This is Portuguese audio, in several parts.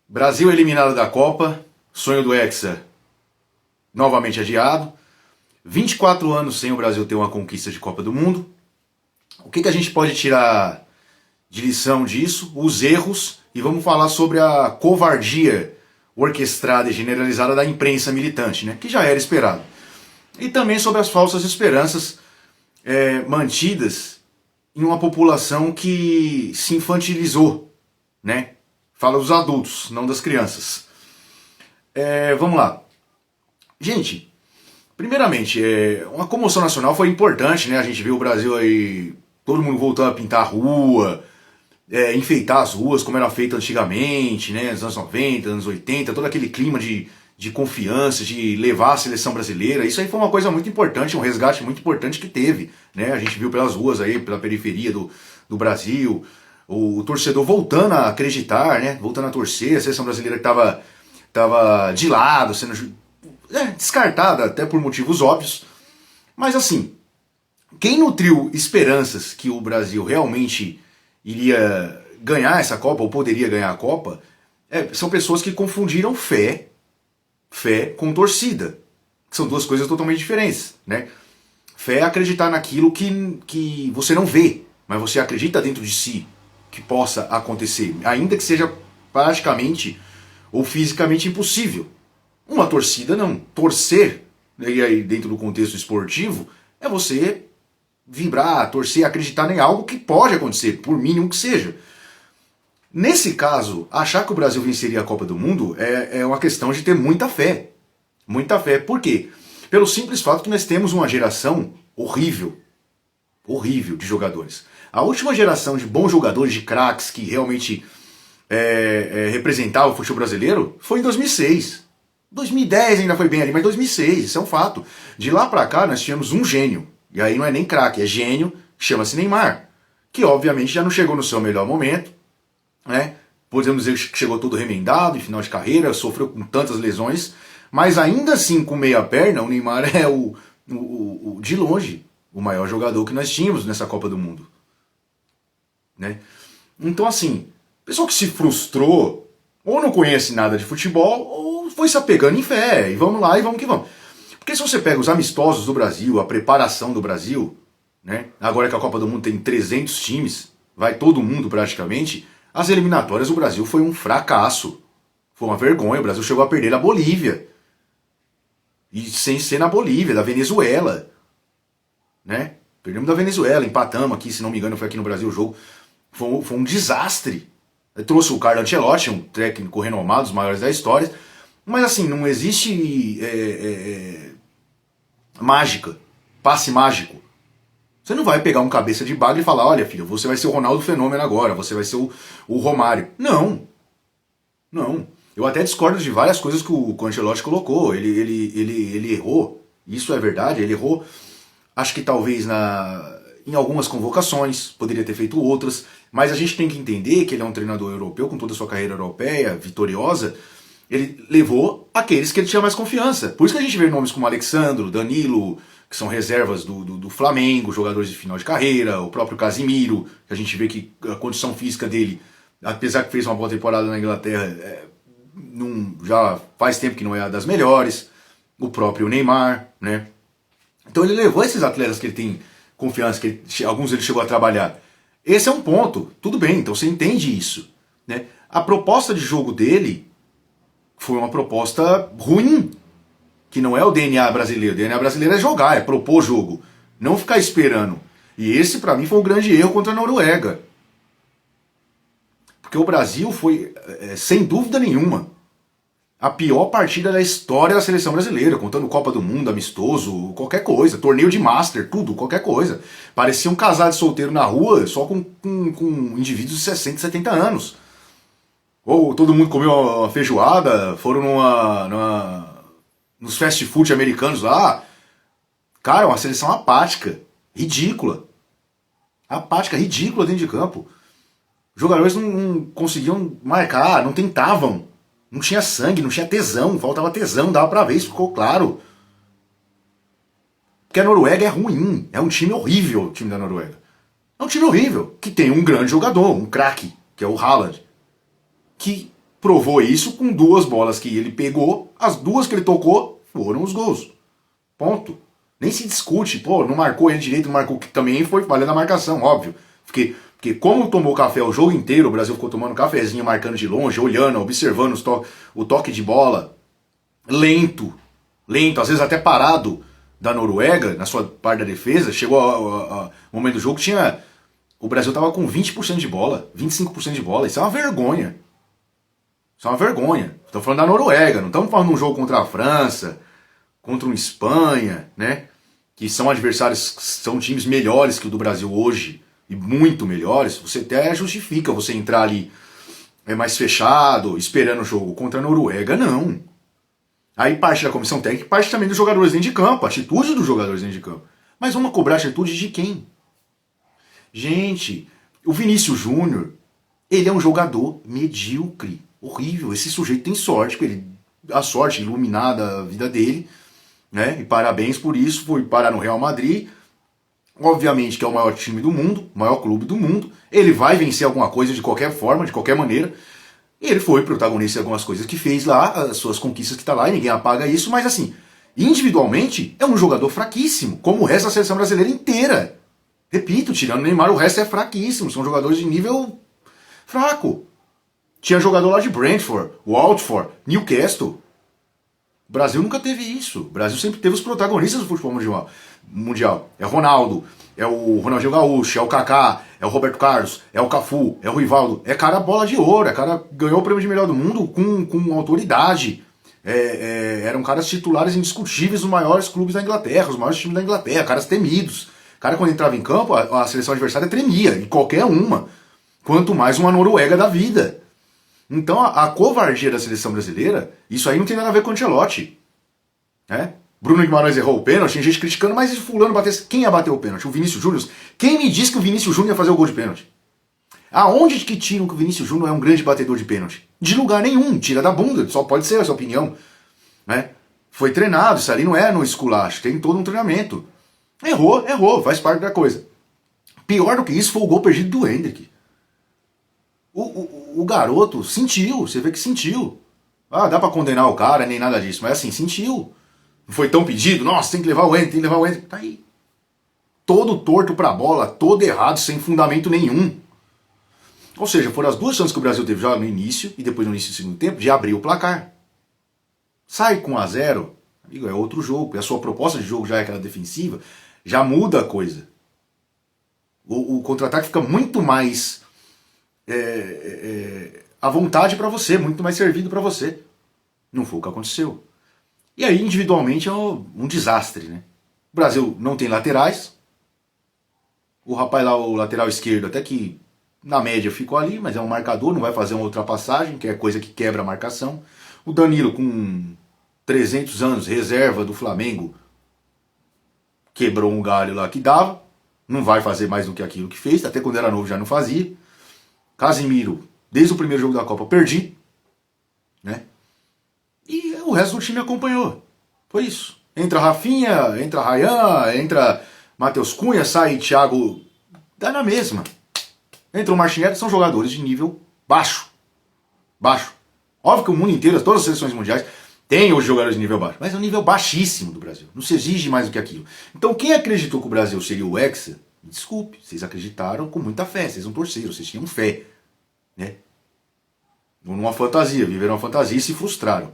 Brasil eliminado da Copa, sonho do Hexa novamente adiado. 24 anos sem o Brasil ter uma conquista de Copa do Mundo. O que a gente pode tirar de lição disso? Os erros, e vamos falar sobre a covardia orquestrada e generalizada da imprensa militante, né? Que já era esperado. E também sobre as falsas esperanças mantidas em uma população que se infantilizou, né? Fala dos adultos, não das crianças. Vamos lá. Gente, primeiramente, uma comoção nacional foi importante, né? A gente viu o Brasil aí, todo mundo voltando a pintar a rua, enfeitar as ruas como era feito antigamente, né? Nos anos 90, anos 80, todo aquele clima de confiança, de levar a seleção brasileira. Isso aí foi uma coisa muito importante, um resgate muito importante que teve, né? A gente viu pelas ruas aí, pela periferia do Brasil, o torcedor voltando a acreditar, né? Voltando a torcer, a seleção brasileira que tava de lado, sendo descartada até por motivos óbvios. Mas assim, quem nutriu esperanças que o Brasil realmente iria ganhar essa Copa, ou poderia ganhar a Copa, são pessoas que confundiram fé com torcida. São duas coisas totalmente diferentes, né? Fé é acreditar naquilo que você não vê, mas você acredita dentro de si que possa acontecer, ainda que seja praticamente ou fisicamente impossível. Uma torcida não. Torcer, e aí dentro do contexto esportivo, é você vibrar, torcer, acreditar em algo que pode acontecer, por mínimo que seja. Nesse caso, achar que o Brasil venceria a Copa do Mundo é uma questão de ter muita fé. Muita fé. Por quê? Pelo simples fato que nós temos uma geração horrível de jogadores. A última geração de bons jogadores, de craques, que realmente representava o futebol brasileiro, foi em 2006. 2010 ainda foi bem ali, mas 2006, isso é um fato. De lá pra cá nós tínhamos um gênio, e aí não é nem craque, é gênio, chama-se Neymar, que obviamente já não chegou no seu melhor momento, né? Podemos dizer que chegou todo remendado, em final de carreira, sofreu com tantas lesões, mas ainda assim com meia perna, o Neymar é de longe o maior jogador que nós tínhamos nessa Copa do Mundo, né? Então assim, pessoal que se frustrou, ou não conhece nada de futebol, ou foi se apegando em fé, e vamos lá, e vamos que vamos. Porque se você pega os amistosos do Brasil, a preparação do Brasil, né? Agora que a Copa do Mundo tem 300 times, vai todo mundo praticamente, as eliminatórias do Brasil foi um fracasso. Foi uma vergonha, o Brasil chegou a perder a Bolívia. E sem ser na Bolívia, da Venezuela, né? Perdemos da Venezuela, empatamos aqui, se não me engano, foi aqui no Brasil o jogo. Foi um desastre. Eu trouxe o Carlo Ancelotti, um técnico renomado, dos maiores da história. Mas assim, não existe mágica, passe mágico. Você não vai pegar um cabeça de bagre e falar, olha filho, você vai ser o Ronaldo Fenômeno agora, você vai ser o Romário. Não. Não. Eu até discordo de várias coisas que o Ancelotti colocou. Ele errou. Isso é verdade, ele errou. Acho que talvez em algumas convocações, poderia ter feito outras, mas a gente tem que entender que ele é um treinador europeu, com toda a sua carreira europeia, vitoriosa, ele levou aqueles que ele tinha mais confiança. Por isso que a gente vê nomes como Alexandro, Danilo, que são reservas do Flamengo, jogadores de final de carreira, o próprio Casimiro, que a gente vê que a condição física dele, apesar que fez uma boa temporada na Inglaterra, já faz tempo que não é a das melhores, o próprio Neymar, né? Então ele levou esses atletas que ele tem confiança, alguns ele chegou a trabalhar. Esse é um ponto, tudo bem, então você entende isso, né? A proposta de jogo dele foi uma proposta ruim, que não é o DNA brasileiro. O DNA brasileiro é jogar, é propor jogo, não ficar esperando. E esse pra mim foi um grande erro contra a Noruega. Porque o Brasil foi, sem dúvida nenhuma, a pior partida da história da seleção brasileira, contando Copa do Mundo, amistoso, qualquer coisa, torneio de Master, tudo, qualquer coisa. Parecia um casal de solteiro na rua, só com indivíduos de 60, 70 anos. Ou todo mundo comeu uma feijoada, foram nos fast food americanos lá. Cara, uma seleção apática, ridícula. Apática, ridícula dentro de campo. Os jogadores não conseguiam marcar, não tentavam. Não tinha sangue, não tinha tesão, faltava tesão, dava pra ver, isso ficou claro. Porque a Noruega é ruim, é um time horrível, o time da Noruega. É um time horrível, que tem um grande jogador, um craque, que é o Haaland, que provou isso com 2 bolas que ele pegou, as 2 que ele tocou foram os gols. Ponto. Nem se discute, pô, não marcou ele direito, não marcou, que também foi falha na marcação, óbvio. Porque como tomou café o jogo inteiro, o Brasil ficou tomando cafezinho, marcando de longe, olhando, observando o toque de bola, lento, às vezes até parado, da Noruega, na sua parte da defesa, chegou ao momento do jogo, o Brasil estava com 20% de bola, 25% de bola, isso é uma vergonha. Isso é uma vergonha. Estamos falando da Noruega, não estamos falando de um jogo contra a França, contra uma Espanha, né? Que são adversários, são times melhores que o do Brasil hoje, e muito melhores. Você até justifica você entrar ali mais fechado, esperando o jogo. Contra a Noruega, não. Aí parte da comissão técnica, parte também dos jogadores dentro de campo, a atitude dos jogadores dentro de campo. Mas vamos cobrar a atitude de quem? Gente, o Vinícius Júnior, ele é um jogador medíocre, horrível. Esse sujeito tem sorte, porque a sorte iluminada a vida dele, né? E parabéns por isso, foi parar no Real Madrid. Obviamente que é o maior time do mundo, o maior clube do mundo. Ele vai vencer alguma coisa de qualquer forma, de qualquer maneira. E ele foi protagonista de algumas coisas que fez lá, as suas conquistas que tá lá, e ninguém apaga isso, mas assim, individualmente é um jogador fraquíssimo, como o resto da seleção brasileira inteira. Repito, tirando o Neymar, o resto é fraquíssimo, são jogadores de nível fraco. Tinha jogador lá de Brentford, Watford, Newcastle. O Brasil nunca teve isso. O Brasil sempre teve os protagonistas do futebol mundial. É o Ronaldo, é o Ronaldinho Gaúcho, é o Kaká, é o Roberto Carlos, é o Cafu, é o Rivaldo. É cara bola de ouro, é cara ganhou o prêmio de melhor do mundo com autoridade. Eram caras titulares indiscutíveis nos maiores clubes da Inglaterra, os maiores times da Inglaterra, caras temidos. Cara, quando entrava em campo, a seleção adversária tremia, e qualquer uma. Quanto mais uma Noruega da vida. Então a covardia da seleção brasileira, isso aí não tem nada a ver com o Ancelotti. Né? Bruno Guimarães errou o pênalti, tem gente criticando, mas fulano bateu. Quem ia bater o pênalti? O Vinícius Júnior? Quem me disse que o Vinícius Júnior ia fazer o gol de pênalti? Aonde que tiram que o Vinícius Júnior é um grande batedor de pênalti? De lugar nenhum, tira da bunda, só pode ser a sua opinião. Né? Foi treinado, isso ali não é no esculacho, tem todo um treinamento. Errou, faz parte da coisa. Pior do que isso foi o gol perdido do Hendrick. O garoto sentiu, você vê que sentiu. Ah, dá pra condenar o cara, nem nada disso, mas assim, sentiu. Não foi tão pedido, nossa, tem que levar o Hendrick, Tá aí. Todo torto pra bola, todo errado, sem fundamento nenhum. Ou seja, foram as 2 chances que o Brasil teve já no início, e depois no início do segundo tempo, de abrir o placar. Sai com 1-0, amigo, é outro jogo, e a sua proposta de jogo já é aquela defensiva, já muda a coisa. O contra-ataque fica muito mais à vontade para você, muito mais servido para você. Não foi o que aconteceu. E aí, individualmente, é um desastre, né? O Brasil não tem laterais. O rapaz lá, o lateral esquerdo, até que na média ficou ali, mas é um marcador, não vai fazer uma ultrapassagem, que é coisa que quebra a marcação. O Danilo, com 300 anos, reserva do Flamengo, quebrou um galho lá que dava. Não vai fazer mais do que aquilo que fez, até quando era novo já não fazia. Casimiro, desde o primeiro jogo da Copa, perdi. Né? E o resto do time acompanhou. Foi isso. Entra Rafinha, entra Ryan, entra Matheus Cunha, sai Thiago. Dá na mesma. Entra o Martinelli, são jogadores de nível baixo. Baixo. Óbvio que o mundo inteiro, todas as seleções mundiais, tem hoje jogadores de nível baixo. Mas é um nível baixíssimo do Brasil. Não se exige mais do que aquilo. Então quem acreditou que o Brasil seria o Hexa, me desculpe, vocês acreditaram com muita fé, vocês não torceram, vocês tinham fé. Né? Numa fantasia, viveram uma fantasia e se frustraram.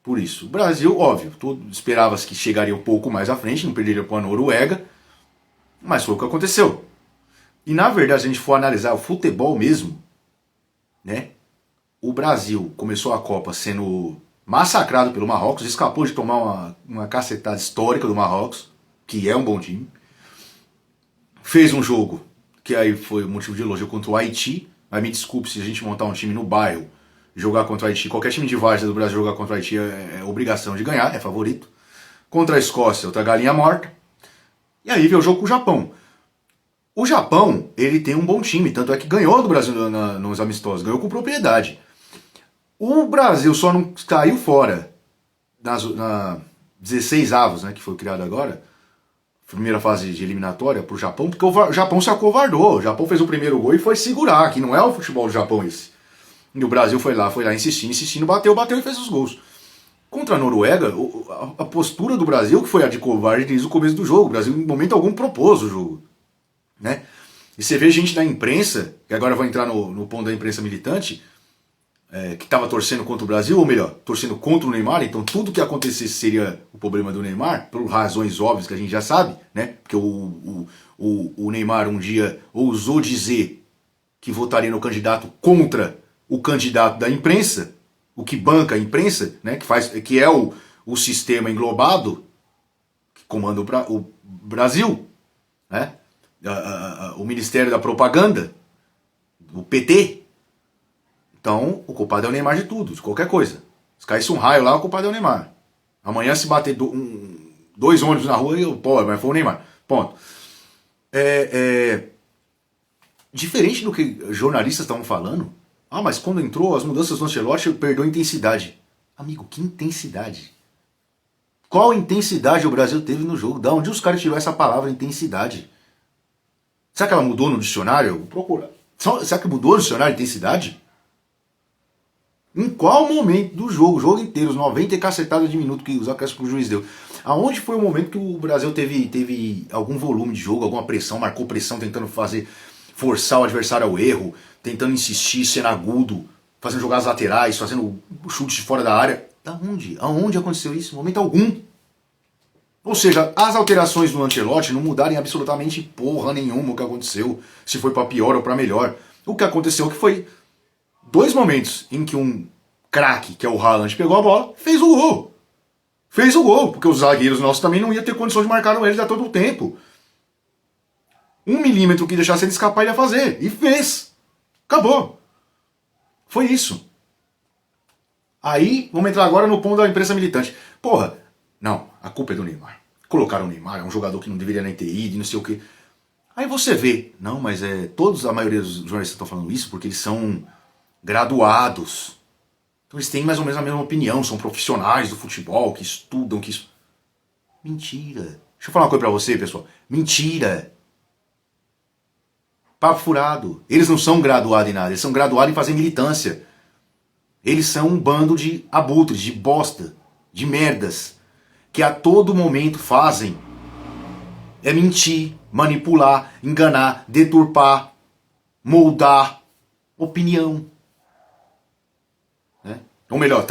Por isso, o Brasil, óbvio, esperava-se que chegaria um pouco mais à frente, não perderia para a Noruega, mas foi o que aconteceu. E na verdade, se a gente for analisar o futebol mesmo, né? O Brasil começou a Copa sendo massacrado pelo Marrocos, escapou de tomar uma cacetada histórica do Marrocos, que é um bom time. Fez um jogo, que aí foi motivo de elogio, contra o Haiti. Mas me desculpe, se a gente montar um time no bairro, jogar contra o Haiti, qualquer time de várzea do Brasil jogar contra o Haiti é obrigação de ganhar, é favorito. Contra a Escócia, outra galinha morta. E aí veio o jogo com o Japão. O Japão, ele tem um bom time, tanto é que ganhou do Brasil nos amistosos, ganhou com propriedade. O Brasil só não caiu fora na 16 avos, né, que foi criado agora, primeira fase de eliminatória pro Japão, porque o Japão se acovardou. O Japão fez o primeiro gol e foi segurar, que não é o futebol do Japão esse. E o Brasil foi lá insistindo, bateu e fez os gols. Contra a Noruega, a postura do Brasil, que foi a de covarde desde o começo do jogo. O Brasil, em momento algum, propôs o jogo. Né? E você vê gente da imprensa, que agora vai entrar no ponto da imprensa militante, que estava torcendo contra o Brasil, ou melhor, torcendo contra o Neymar, então tudo que acontecesse seria o problema do Neymar, por razões óbvias que a gente já sabe, né? Porque o Neymar um dia ousou dizer que votaria no candidato contra o candidato da imprensa, o que banca a imprensa, né? Que é o sistema englobado que comanda o Brasil, né? O Ministério da Propaganda, o PT. Então, o culpado é o Neymar de tudo, de qualquer coisa. Se caísse um raio lá, o culpado é o Neymar. Amanhã, se bater dois ônibus na rua, mas foi o Neymar. Ponto. Diferente do que jornalistas estavam falando, mas quando entrou as mudanças do Ancelotti, perdeu a intensidade. Amigo, que intensidade? Qual intensidade o Brasil teve no jogo? Da onde os caras tiraram essa palavra intensidade? Será que ela mudou no dicionário? Vou procurar. Será que mudou no dicionário intensidade? Em qual momento do jogo, o jogo inteiro, os 90 e cacetadas de minuto que o juiz deu, aonde foi o momento que o Brasil teve algum volume de jogo, alguma pressão, marcou pressão, tentando forçar o adversário ao erro, tentando insistir, sendo agudo, fazendo jogadas laterais, fazendo chutes de fora da área? Aonde? Aonde aconteceu isso? Em momento algum. Ou seja, as alterações do Ancelotti não mudaram absolutamente porra nenhuma o que aconteceu, se foi para pior ou para melhor. O que aconteceu que foi 2 momentos em que um craque, que é o Haaland, pegou a bola, fez o gol. Fez o gol, porque os zagueiros nossos também não iam ter condições de marcar eles a todo o tempo. 1 milímetro que deixasse ele escapar, ele ia fazer. E fez. Acabou. Foi isso. Aí, vamos entrar agora no ponto da imprensa militante. Porra, não, a culpa é do Neymar. Colocaram o Neymar, é um jogador que não deveria nem ter ido, não sei o quê. Aí você vê, não, mas a maioria dos jornalistas estão falando isso porque eles são graduados. Então eles têm mais ou menos a mesma opinião, são profissionais do futebol, que estudam, que... Mentira. Deixa eu falar uma coisa pra você, pessoal. Mentira. Papo furado. Eles não são graduados em nada, eles são graduados em fazer militância. Eles são um bando de abutres, de bosta, de merdas, que a todo momento fazem mentir, manipular, enganar, deturpar, moldar opinião. Né? Ou melhor,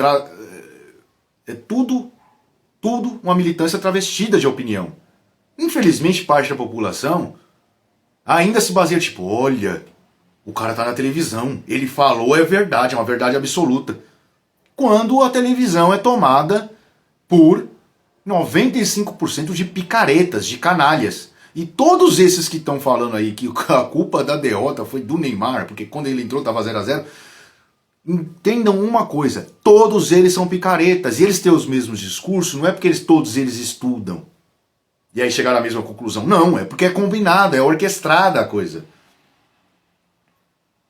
é tudo uma militância travestida de opinião. Infelizmente, parte da população ainda se baseia tipo, olha, o cara tá na televisão, ele falou, é verdade, é uma verdade absoluta. Quando a televisão é tomada por 95% de picaretas, de canalhas. E todos esses que estão falando aí que a culpa da derrota foi do Neymar, porque quando ele entrou estava 0-0, entendam uma coisa, todos eles são picaretas, e eles têm os mesmos discursos, não é porque todos eles estudam, e aí chegaram à mesma conclusão, não, é porque é combinada, é orquestrada a coisa.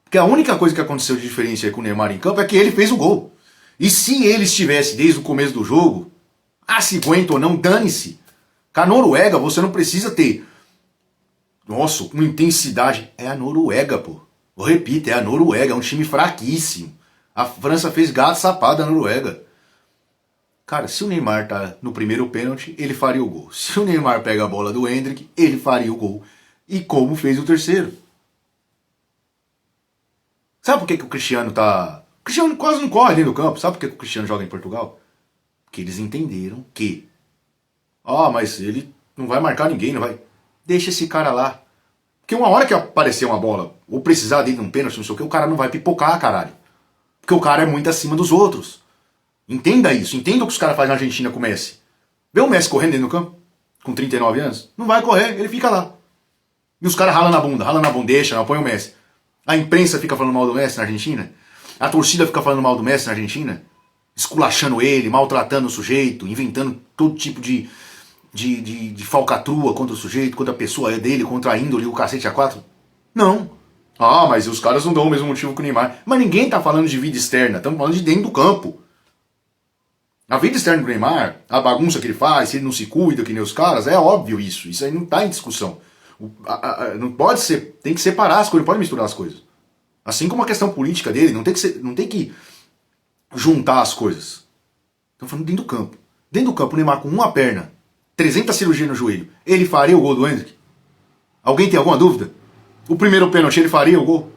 Porque a única coisa que aconteceu de diferença com o Neymar em campo é que ele fez o gol. E se ele estivesse desde o começo do jogo, se aguenta ou não, dane-se. Com a Noruega você não precisa ter, nossa, uma intensidade. É a Noruega, pô. Eu repito, é a Noruega, é um time fraquíssimo. A França fez gato sapado da Noruega. Cara, se o Neymar tá no primeiro pênalti, ele faria o gol. Se o Neymar pega a bola do Endrick, ele faria o gol. E como fez o terceiro. Sabe por que o Cristiano tá... O Cristiano quase não corre ali no campo. Sabe por que o Cristiano joga em Portugal? Porque eles entenderam que... mas ele não vai marcar ninguém, não vai... Deixa esse cara lá. Porque uma hora que aparecer uma bola, ou precisar dele de um pênalti, não sei o que, o cara não vai pipocar, caralho. Porque o cara é muito acima dos outros. Entenda isso. Entenda o que os caras fazem na Argentina com o Messi. Vê o Messi correndo dentro do campo, com 39 anos? Não vai correr, ele fica lá. E os caras ralam na bunda, deixa, não apoia o Messi. A imprensa fica falando mal do Messi na Argentina. A torcida fica falando mal do Messi na Argentina. Esculachando ele, maltratando o sujeito, inventando todo tipo de falcatrua contra o sujeito, contra a pessoa dele, contra a índole, o cacete A4. Não. Mas os caras não dão o mesmo motivo que o Neymar. Mas ninguém tá falando de vida externa, estamos falando de dentro do campo. A vida externa do Neymar, a bagunça que ele faz, se ele não se cuida, que nem os caras, é óbvio isso. Isso aí não tá em discussão. Não pode ser, tem que separar as coisas, não pode misturar as coisas. Assim como a questão política dele, não tem que juntar as coisas. Estamos falando dentro do campo. Dentro do campo, o Neymar com uma perna, 300 cirurgias no joelho, ele faria o gol do Endrick? Alguém tem alguma dúvida? O primeiro pênalti, ele faria o gol?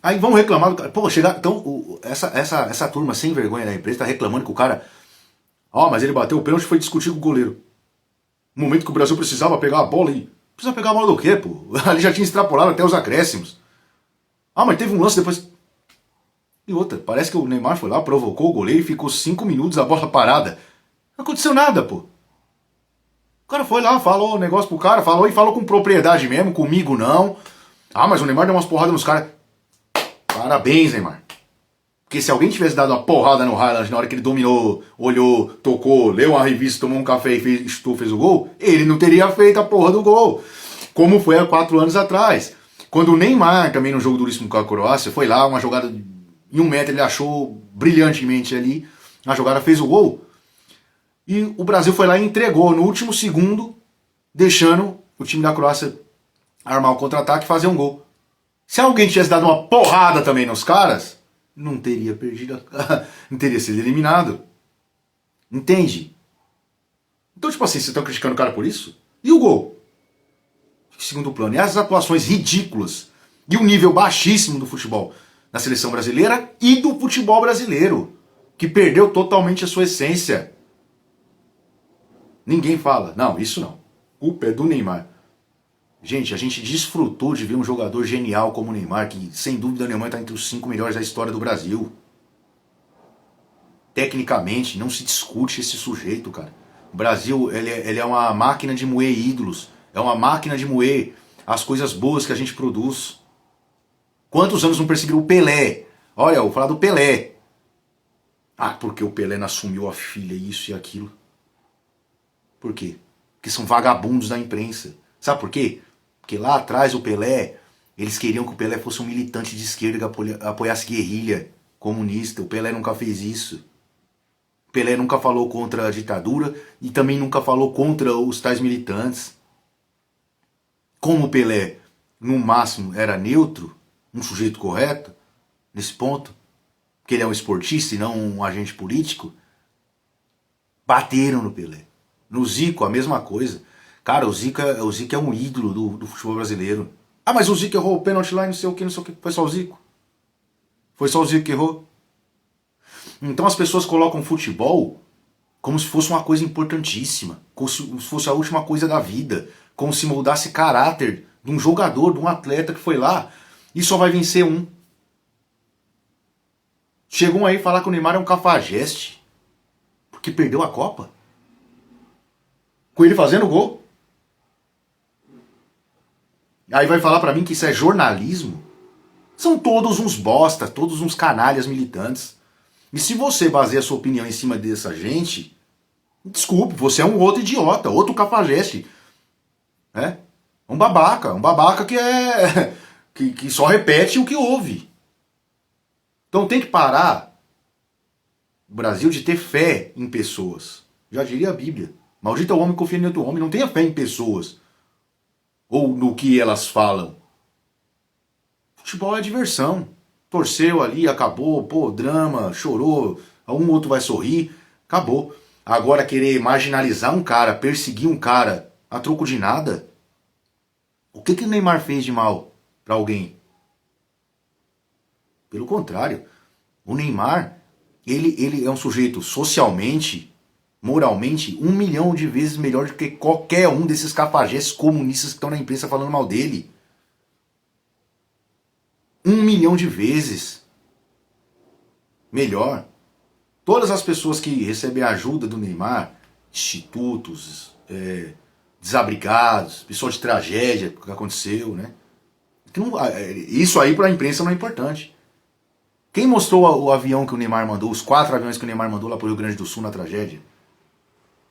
Aí vão reclamar do cara. Pô, então, essa turma sem vergonha da empresa tá reclamando que o cara... mas ele bateu o pênalti e foi discutir com o goleiro. No momento que o Brasil precisava pegar a bola e... Precisa pegar a bola do quê, pô? Ali já tinha extrapolado até os acréscimos. Mas teve um lance depois... E outra, parece que o Neymar foi lá, provocou o goleiro e ficou 5 minutos a bola parada. Não aconteceu nada, pô. O cara foi lá, falou o negócio pro cara, falou com propriedade mesmo, comigo não. Mas o Neymar deu umas porradas nos caras. Parabéns, Neymar. Porque se alguém tivesse dado uma porrada no Haaland na hora que ele dominou, olhou, tocou, leu uma revista, tomou um café e fez o gol, ele não teria feito a porra do gol. Como foi há 4 anos atrás. Quando o Neymar, também no jogo duríssimo com a Croácia, foi lá, uma jogada em 1 metro, ele achou brilhantemente ali, a jogada fez o gol. E o Brasil foi lá e entregou no último segundo, deixando o time da Croácia armar o contra-ataque e fazer um gol. Se alguém tivesse dado uma porrada também nos caras, não teria perdido, não teria sido eliminado. Entende? Então, tipo assim, vocês estão criticando o cara por isso? E o gol? Segundo plano. E as atuações ridículas e o nível baixíssimo do futebol na seleção brasileira e do futebol brasileiro, que perdeu totalmente a sua essência. Ninguém fala. Não, isso não. Culpa é do Neymar. Gente, a gente desfrutou de ver um jogador genial como o Neymar, que sem dúvida nenhuma está entre os 5 melhores da história do Brasil. Tecnicamente, não se discute esse sujeito, cara. O Brasil, ele é uma máquina de moer ídolos. É uma máquina de moer as coisas boas que a gente produz. Quantos anos não perseguiu o Pelé? Olha, eu vou falar do Pelé. Porque o Pelé não assumiu a filha, isso e aquilo. Por quê? Porque são vagabundos da imprensa. Sabe por quê? Porque lá atrás o Pelé, eles queriam que o Pelé fosse um militante de esquerda que apoiasse guerrilha comunista. O Pelé nunca fez isso. O Pelé nunca falou contra a ditadura e também nunca falou contra os tais militantes. Como o Pelé, no máximo, era neutro, um sujeito correto, nesse ponto, porque ele é um esportista e não um agente político, bateram no Pelé. No Zico, a mesma coisa. Cara, o Zico é um ídolo do futebol brasileiro. Mas o Zico errou o pênalti lá e não sei o que. Foi só o Zico? Foi só o Zico que errou? Então as pessoas colocam futebol como se fosse uma coisa importantíssima, como se fosse a última coisa da vida, como se moldasse caráter de um jogador, de um atleta que foi lá e só vai vencer um. Chegam aí falar que o Neymar é um cafajeste porque perdeu a Copa. Com ele fazendo gol. Aí vai falar pra mim que isso é jornalismo? São todos uns bosta, todos uns canalhas militantes. E se você baseia a sua opinião em cima dessa gente, desculpe, você é um outro idiota, outro cafajeste. Um babaca que é que só repete o que ouve. Então tem que parar o Brasil de ter fé em pessoas. Já diria a Bíblia. Maldito é o homem que confia em outro homem. Não tenha fé em pessoas. Ou no que elas falam. Futebol é diversão. Torceu ali, acabou, drama, chorou, um outro vai sorrir, acabou. Agora querer marginalizar um cara, perseguir um cara a troco de nada? O que o Neymar fez de mal pra alguém? Pelo contrário, o Neymar, ele é um sujeito socialmente, moralmente, 1 milhão de vezes melhor do que qualquer um desses cafajestes comunistas que estão na imprensa falando mal dele. 1 milhão de vezes melhor. Todas as pessoas que recebem a ajuda do Neymar, institutos, desabrigados, pessoal de tragédia que aconteceu, né? Isso aí para a imprensa não é importante. Quem mostrou o avião que o Neymar mandou, os 4 aviões que o Neymar mandou lá para o Rio Grande do Sul na tragédia?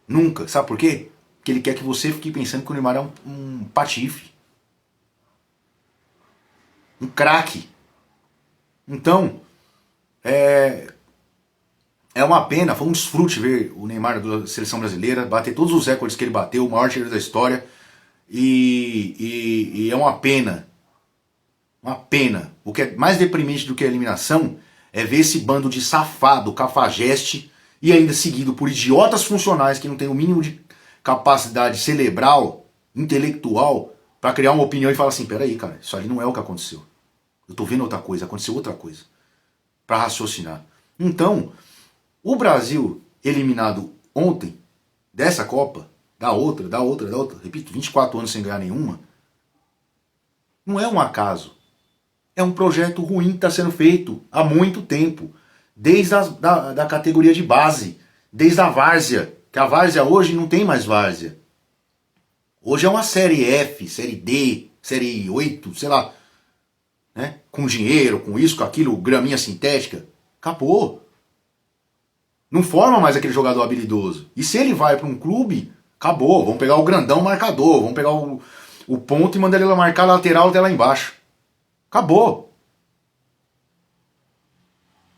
Nunca. Sabe por quê? Porque ele quer que você fique pensando que o Neymar é um patife. Um craque. Então, é uma pena, foi um desfrute ver o Neymar da seleção brasileira bater todos os recordes que ele bateu, o maior artilheiro da história, E é uma pena. Uma pena. O que é mais deprimente do que a eliminação é ver esse bando de safado, cafajeste, e ainda seguido por idiotas funcionais que não têm o mínimo de capacidade cerebral, intelectual, para criar uma opinião e falar assim, peraí, cara, isso ali não é o que aconteceu. Eu tô vendo outra coisa, aconteceu outra coisa. Para raciocinar. Então, o Brasil eliminado ontem dessa Copa, da outra, repito, 24 anos sem ganhar nenhuma, não é um acaso. É um projeto ruim que está sendo feito há muito tempo. Desde da categoria de base, desde a várzea, que a várzea hoje não tem mais várzea. Hoje é uma série F, série D, série 8, sei lá, né? Com dinheiro, com isso, com aquilo, graminha sintética. Acabou. Não forma mais aquele jogador habilidoso. E se ele vai para um clube, acabou. Vamos pegar o grandão marcador, vamos pegar o ponto e mandar ele marcar a lateral até lá embaixo. Acabou.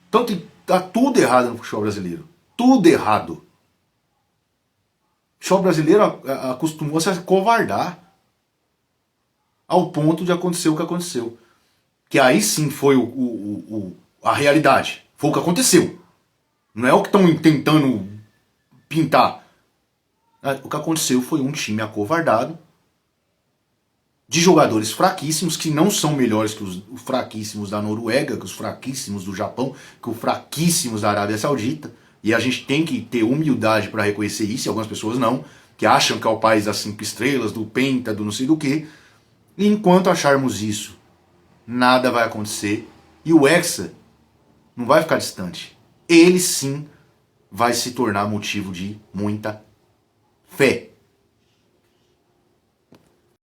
Então tá tudo errado no futebol brasileiro. Tudo errado. O futebol brasileiro acostumou-se a covardar ao ponto de acontecer o que aconteceu. Que aí sim foi a realidade. Foi o que aconteceu. Não é o que estão tentando pintar. O que aconteceu foi um time acovardado de jogadores fraquíssimos, que não são melhores que os fraquíssimos da Noruega, que os fraquíssimos do Japão, que os fraquíssimos da Arábia Saudita. E a gente tem que ter humildade para reconhecer isso, e algumas pessoas não, que acham que é o país das 5 estrelas, do penta, do não sei do que. E enquanto acharmos isso, nada vai acontecer. E o Hexa não vai ficar distante. Ele sim vai se tornar motivo de muita fé.